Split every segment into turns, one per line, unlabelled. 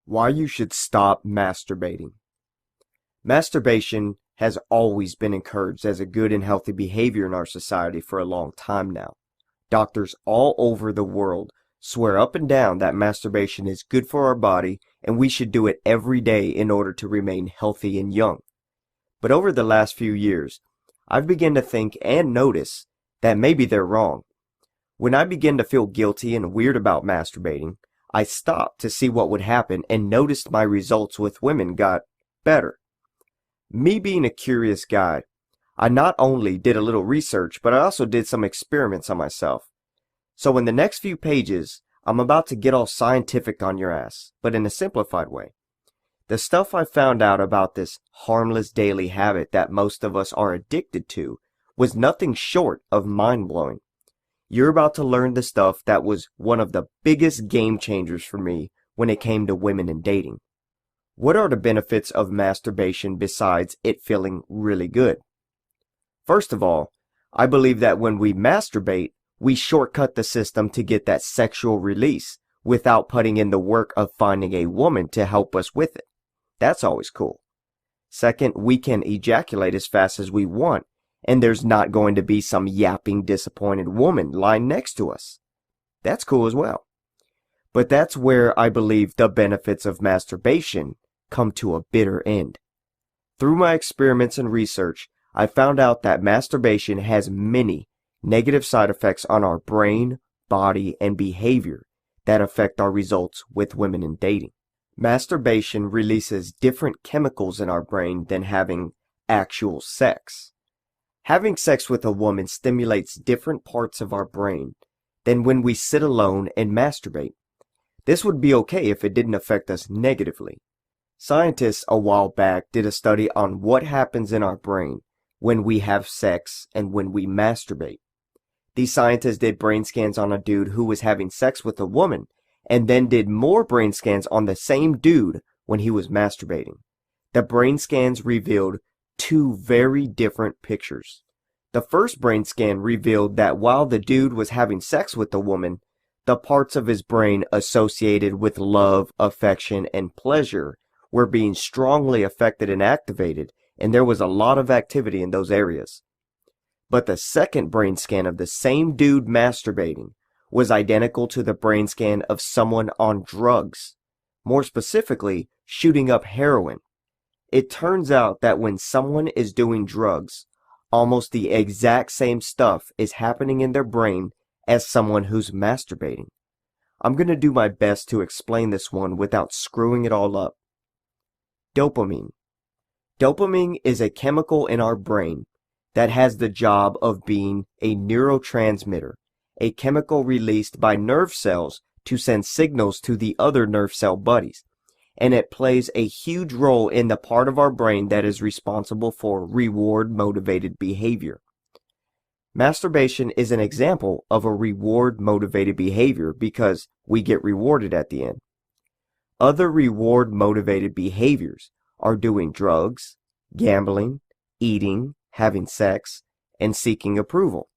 Why you should stop masturbating. Masturbation has always been encouraged as a good and healthy behavior in our society for a long time now. Doctors all over the world swear up and down that masturbation is good for our body and we should do it every day in order to remain healthy and young. But over the last few years, I've begun to think and notice that maybe they're wrong. When I began to feel guilty and weird about masturbating, I stopped to see what would happen and noticed my results with women got better. Me being a curious guy, I not only did a little research, but I also did some experiments on myself. So in the next few pages, I'm about to get all scientific on your ass, but in a simplified way. The stuff I found out about this harmless daily habit that most of us are addicted to was nothing short of mind-blowing. You're about to learn the stuff that was one of the biggest game changers for me when it came to women and dating. What are the benefits of masturbation besides it feeling really good? First of all, I believe that when we masturbate, we shortcut the system to get that sexual release without putting in the work of finding a woman to help us with it. That's always cool. Second, we can ejaculate as fast as we want, and there's not going to be some yapping, disappointed woman lying next to us. That's cool as well. But that's where I believe the benefits of masturbation come to a bitter end. Through my experiments and research, I found out that masturbation has many negative side effects on our brain, body, and behavior that affect our results with women in dating. Masturbation releases different chemicals in our brain than having actual sex. Having sex with a woman stimulates different parts of our brain than when we sit alone and masturbate. This would be okay if it didn't affect us negatively. Scientists a while back did a study on what happens in our brain when we have sex and when we masturbate. These scientists did brain scans on a dude who was having sex with a woman and then did more brain scans on the same dude when he was masturbating. The brain scans revealed two very different pictures. The first brain scan revealed that while the dude was having sex with the woman, the parts of his brain associated with love, affection, and pleasure were being strongly affected and activated, and there was a lot of activity in those areas. But the second brain scan of the same dude masturbating was identical to the brain scan of someone on drugs, more specifically, shooting up heroin. It turns out that when someone is doing drugs, almost the exact same stuff is happening in their brain as someone who's masturbating. I'm going to do my best to explain this one without screwing it all up. Dopamine. Dopamine is a chemical in our brain that has the job of being a neurotransmitter, a chemical released by nerve cells to send signals to the other nerve cell buddies, and it plays a huge role in the part of our brain that is responsible for reward-motivated behavior. Masturbation is an example of a reward-motivated behavior because we get rewarded at the end. Other reward-motivated behaviors are doing drugs, gambling, eating, having sex, and seeking approval.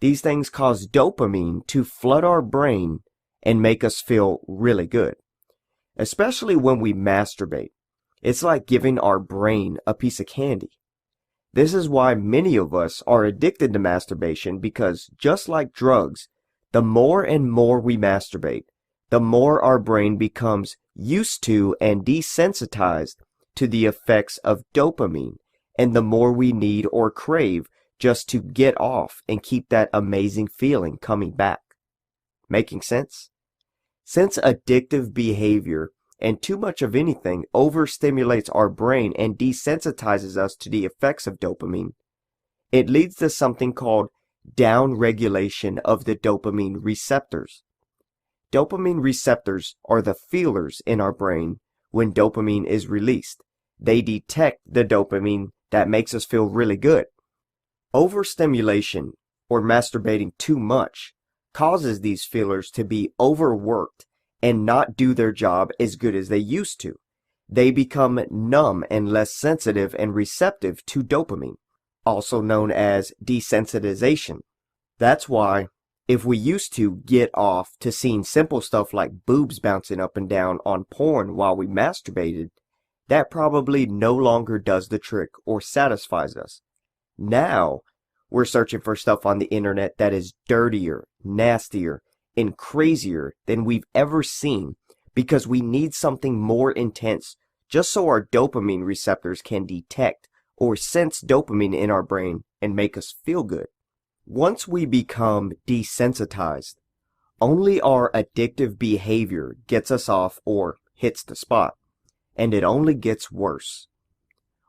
These things cause dopamine to flood our brain and make us feel really good. Especially when we masturbate. It's like giving our brain a piece of candy. This is why many of us are addicted to masturbation because just like drugs, the more and more we masturbate, the more our brain becomes used to and desensitized to the effects of dopamine, and the more we need or crave just to get off and keep that amazing feeling coming back. Making sense? Since addictive behavior and too much of anything overstimulates our brain and desensitizes us to the effects of dopamine, it leads to something called downregulation of the dopamine receptors. Dopamine receptors are the feelers in our brain when dopamine is released. They detect the dopamine that makes us feel really good. Overstimulation, or masturbating too much, causes these feelers to be overworked and not do their job as good as they used to. They become numb and less sensitive and receptive to dopamine, also known as desensitization. That's why If we used to get off to seeing simple stuff like boobs bouncing up and down on porn while we masturbated, that probably no longer does the trick or satisfies us. Now, we're searching for stuff on the internet that is dirtier, nastier, and crazier than we've ever seen because we need something more intense just so our dopamine receptors can detect or sense dopamine in our brain and make us feel good. Once we become desensitized, only our addictive behavior gets us off or hits the spot, and it only gets worse.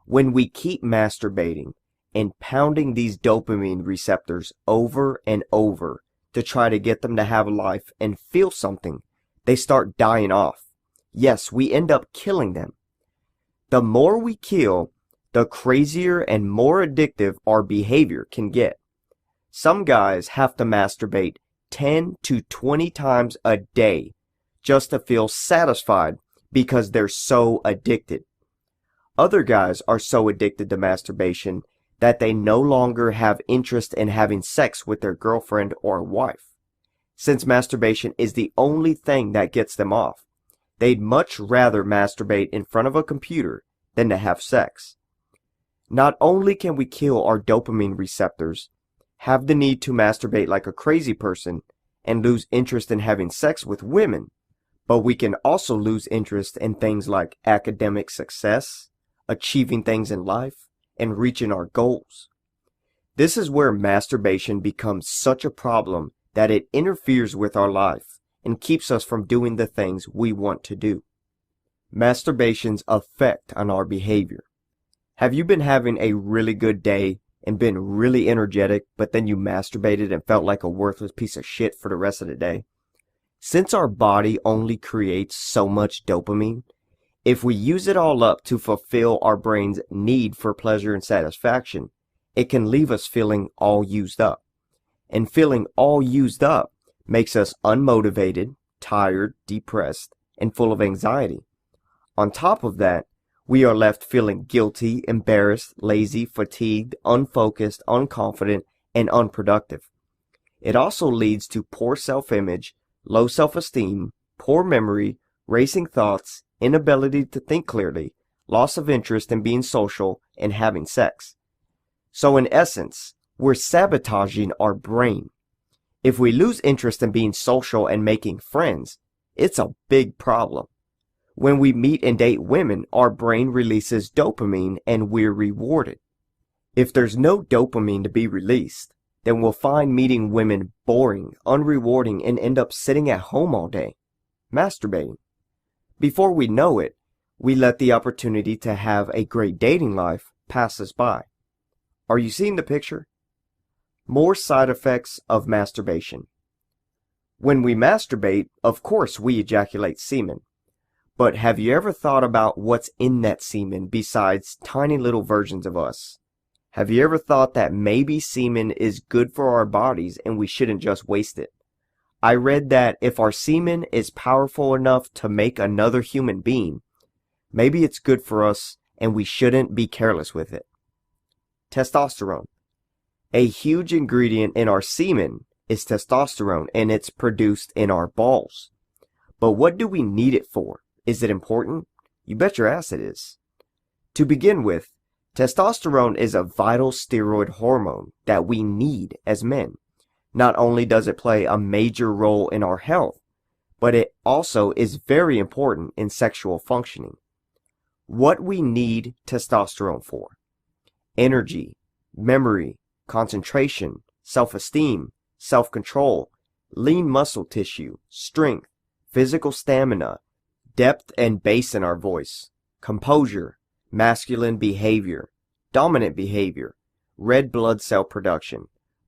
When we keep masturbating and pounding these dopamine receptors over and over to try to get them to have life and feel something, they start dying off. Yes, we end up killing them. The more we kill, the crazier and more addictive our behavior can get. Some guys have to masturbate 10 to 20 times a day just to feel satisfied because they're so addicted. Other guys are so addicted to masturbation that they no longer have interest in having sex with their girlfriend or wife. Since masturbation is the only thing that gets them off, they'd much rather masturbate in front of a computer than to have sex. Not only can we kill our dopamine receptors, have the need to masturbate like a crazy person, and lose interest in having sex with women, but we can also lose interest in things like academic success, achieving things in life, and reaching our goals. This is where masturbation becomes such a problem that it interferes with our life and keeps us from doing the things we want to do. Masturbation's effect on our behavior. Have you been having a really good day and been really energetic, but then you masturbated and felt like a worthless piece of shit for the rest of the day? Since our body only creates so much dopamine, if we use it all up to fulfill our brain's need for pleasure and satisfaction, it can leave us feeling all used up. And feeling all used up makes us unmotivated, tired, depressed, and full of anxiety. On top of that, we are left feeling guilty, embarrassed, lazy, fatigued, unfocused, unconfident, and unproductive. It also leads to poor self-image, low self-esteem, poor memory, racing thoughts, inability to think clearly, loss of interest in being social, and having sex. So in essence, we're sabotaging our brain. If we lose interest in being social and making friends, it's a big problem. When we meet and date women, our brain releases dopamine and we're rewarded. If there's no dopamine to be released, then we'll find meeting women boring, unrewarding, and end up sitting at home all day, masturbating. Before we know it, we let the opportunity to have a great dating life pass us by. Are you seeing the picture? More side effects of masturbation. When we masturbate, of course we ejaculate semen. But have you ever thought about what's in that semen besides tiny little versions of us? Have you ever thought that maybe semen is good for our bodies and we shouldn't just waste it? I read that if our semen is powerful enough to make another human being, maybe it's good for us and we shouldn't be careless with it. Testosterone. A huge ingredient in our semen is testosterone, and it's produced in our balls. But what do we need it for? Is it important? You bet your ass it is. To begin with, testosterone is a vital steroid hormone that we need as men. Not only does it play a major role in our health, but it also is very important in sexual functioning. What we need testosterone for: energy, memory, concentration, self-esteem, self-control, lean muscle tissue, strength, physical stamina, depth and bass in our voice, composure, masculine behavior, dominant behavior, red blood cell production,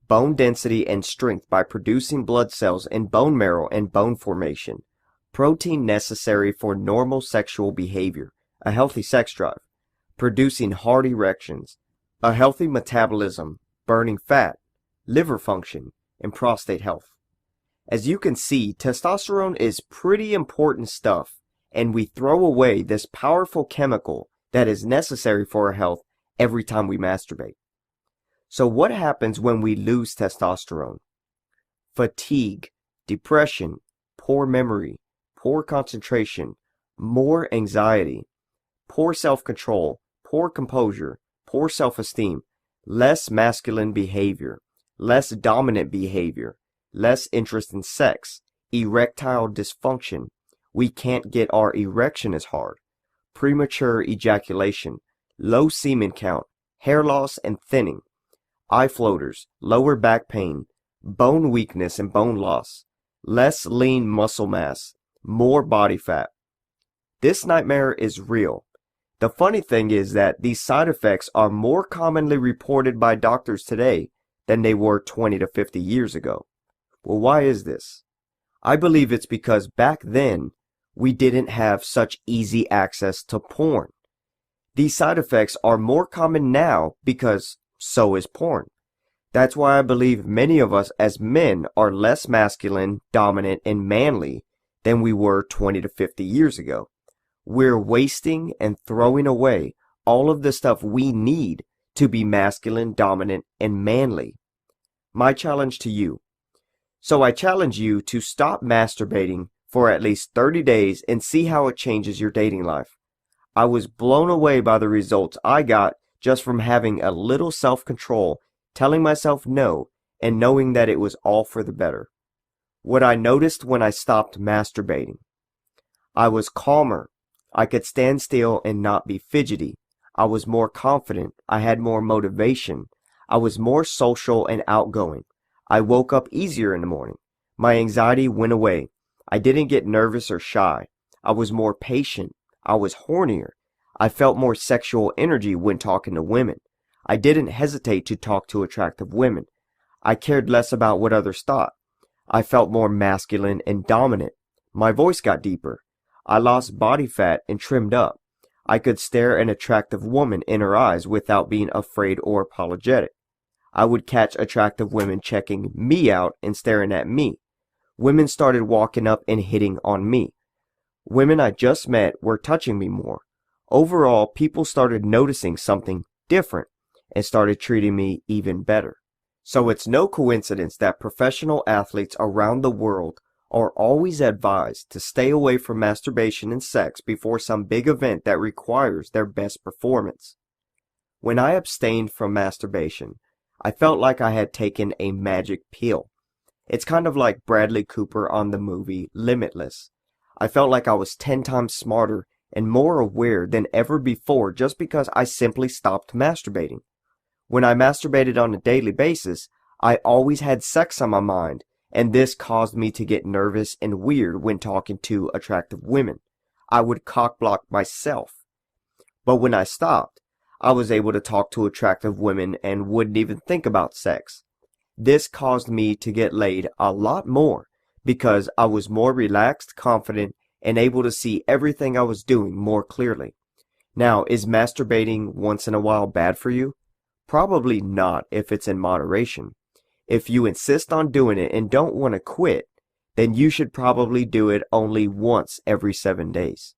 bone density and strength by producing blood cells in bone marrow and bone formation, protein necessary for normal sexual behavior, a healthy sex drive, producing hard erections, a healthy metabolism, burning fat, liver function, and prostate health. As you can see, testosterone is pretty important stuff, and we throw away this powerful chemical that is necessary for our health every time we masturbate. So what happens when we lose testosterone? fatigue, depression, poor memory, poor concentration, more anxiety, poor self-control, poor composure, poor self-esteem, less masculine behavior, less dominant behavior, less interest in sex, erectile dysfunction. We can't get our erection as hard, premature ejaculation, low semen count, hair loss and thinning, eye floaters, lower back pain, bone weakness and bone loss, less lean muscle mass, more body fat. This nightmare is real. The funny thing is that these side effects are more commonly reported by doctors today than they were 20 to 50 years ago. Well, why is this? I believe it's because back then, we didn't have such easy access to porn. These side effects are more common now because so is porn. That's why I believe many of us as men are less masculine, dominant, and manly than we were 20 to 50 years ago. We're wasting and throwing away all of the stuff we need to be masculine, dominant, and manly. My challenge to you. So I challenge you to stop masturbating for at least 30 days and see how it changes your dating life. I was blown away by the results I got just from having a little self-control, telling myself no, and knowing that it was all for the better. What I noticed when I stopped masturbating. I was calmer. I could stand still and not be fidgety. I was more confident. I had more motivation. I was more social and outgoing. I woke up easier in the morning. My anxiety went away. I didn't get nervous or shy. I was more patient. I was hornier. I felt more sexual energy when talking to women. I didn't hesitate to talk to attractive women. I cared less about what others thought. I felt more masculine and dominant. My voice got deeper. I lost body fat and trimmed up. I could stare an attractive woman in her eyes without being afraid or apologetic. I would catch attractive women checking me out and staring at me. Women started walking up and hitting on me. Women I just met were touching me more. Overall, people started noticing something different and started treating me even better. So it's no coincidence that professional athletes around the world are always advised to stay away from masturbation and sex before some big event that requires their best performance. When I abstained from masturbation, I felt like I had taken a magic pill. It's kind of like Bradley Cooper on the movie Limitless. I felt like I was 10 times smarter and more aware than ever before just because I simply stopped masturbating. When I masturbated on a daily basis, I always had sex on my mind, and this caused me to get nervous and weird when talking to attractive women. I would cock-block myself. But when I stopped, I was able to talk to attractive women and wouldn't even think about sex. This caused me to get laid a lot more because I was more relaxed, confident, and able to see everything I was doing more clearly. Now, is masturbating once in a while bad for you? Probably not if it's in moderation. If you insist on doing it and don't want to quit, then you should probably do it only once every 7 days.